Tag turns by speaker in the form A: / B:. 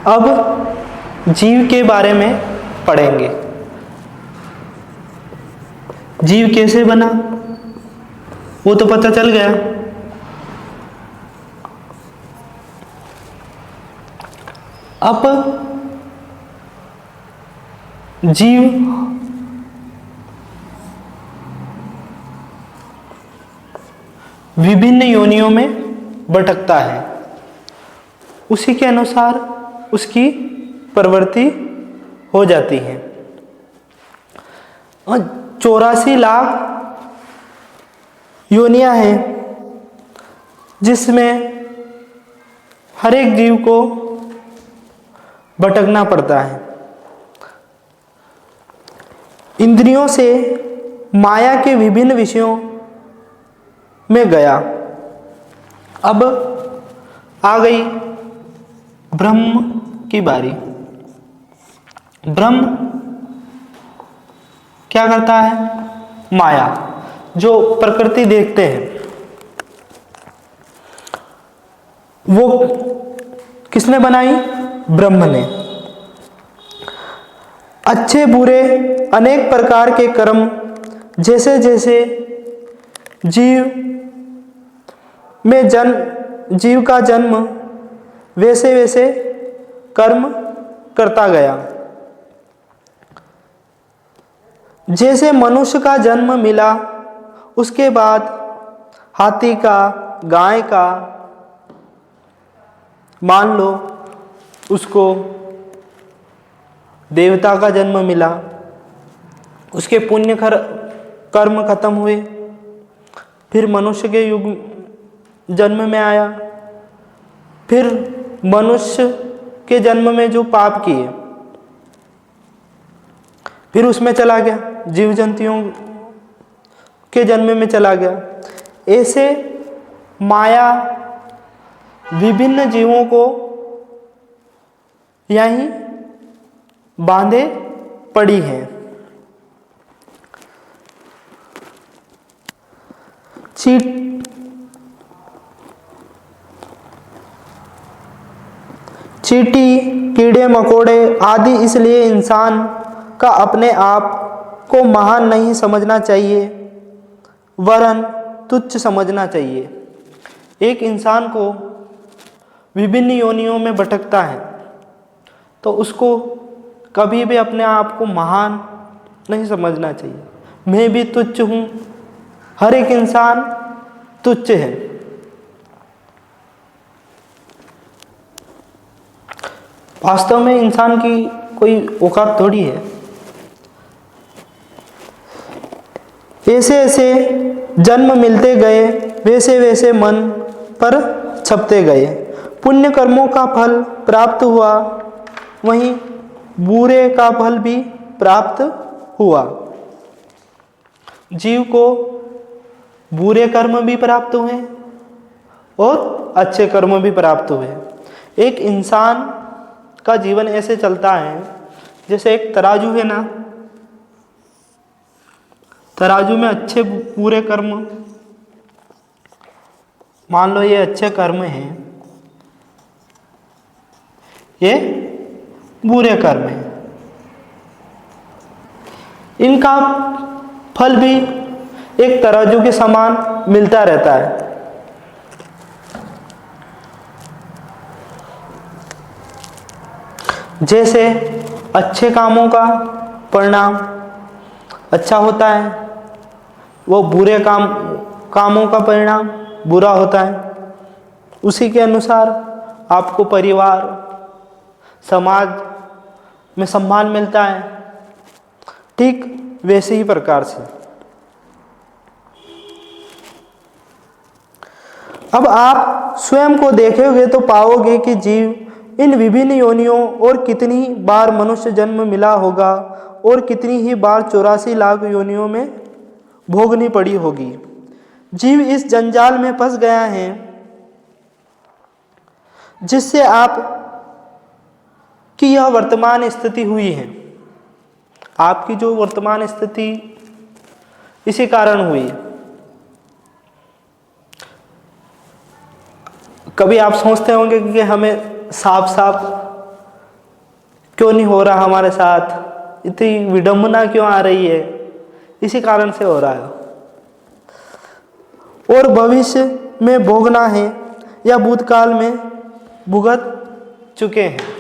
A: अब जीव के बारे में पढ़ेंगे। जीव कैसे बना वो तो पता चल गया। अब जीव विभिन्न योनियों में भटकता है, उसी के अनुसार उसकी प्रवृत्ति हो जाती है। 84 लाख योनियां हैं जिसमें हर एक जीव को भटकना पड़ता है। इंद्रियों से माया के विभिन्न विषयों में गया। अब आ गई ब्रह्म की बारी। ब्रह्म क्या करता है? माया, जो प्रकृति देखते हैं, वो किसने बनाई? ब्रह्म ने। अच्छे बुरे अनेक प्रकार के कर्म जैसे जैसे जीव का जन्म वैसे वैसे कर्म करता गया। जैसे मनुष्य का जन्म मिला, उसके बाद हाथी का, गाय का, मान लो उसको देवता का जन्म मिला, उसके पुण्य कर्म खत्म हुए, फिर मनुष्य के युग जन्म में आया, फिर मनुष्य के जन्म में जो पाप किए फिर उसमें चला गया, जीव जंतुओं के जन्म में चला गया। ऐसे माया विभिन्न जीवों को यहीं बांधे पड़ी है। चींटी, कीड़े मकोड़े आदि, इसलिए इंसान का अपने आप को महान नहीं समझना चाहिए, वरन तुच्छ समझना चाहिए। एक इंसान को विभिन्न योनियों में भटकता है तो उसको कभी भी अपने आप को महान नहीं समझना चाहिए। मैं भी तुच्छ हूँ, हर एक इंसान तुच्छ है। वास्तव में इंसान की कोई औकात थोड़ी है। ऐसे ऐसे जन्म मिलते गए, वैसे वैसे मन पर छपते गए। पुण्य कर्मों का फल प्राप्त हुआ, वहीं बुरे का फल भी प्राप्त हुआ। जीव को बुरे कर्म भी प्राप्त हुए और अच्छे कर्म भी प्राप्त हुए। एक इंसान का जीवन ऐसे चलता है जैसे एक तराजू है ना, तराजू में अच्छे बुरे कर्म, मान लो ये अच्छे कर्म हैं, ये बुरे कर्म हैं, इनका फल भी एक तराजू के समान मिलता रहता है। जैसे अच्छे कामों का परिणाम अच्छा होता है, वो बुरे कामों का परिणाम बुरा होता है। उसी के अनुसार आपको परिवार, समाज में सम्मान मिलता है, ठीक वैसे ही प्रकार से। अब आप स्वयं को देखोगे तो पाओगे कि जीव इन विभिन्न योनियों और कितनी बार मनुष्य जन्म मिला होगा और कितनी ही बार 84 लाख योनियों में भोगनी पड़ी होगी। जीव इस जंजाल में फंस गया है जिससे आप की यह वर्तमान स्थिति हुई है। आपकी जो वर्तमान स्थिति इसी कारण हुई है। कभी आप सोचते होंगे कि हमें साफ साफ क्यों नहीं हो रहा हमारे साथ, इतनी विडंबना क्यों आ रही है, इसी कारण से हो रहा है। और भविष्य में भोगना है या भूतकाल में भुगत चुके हैं।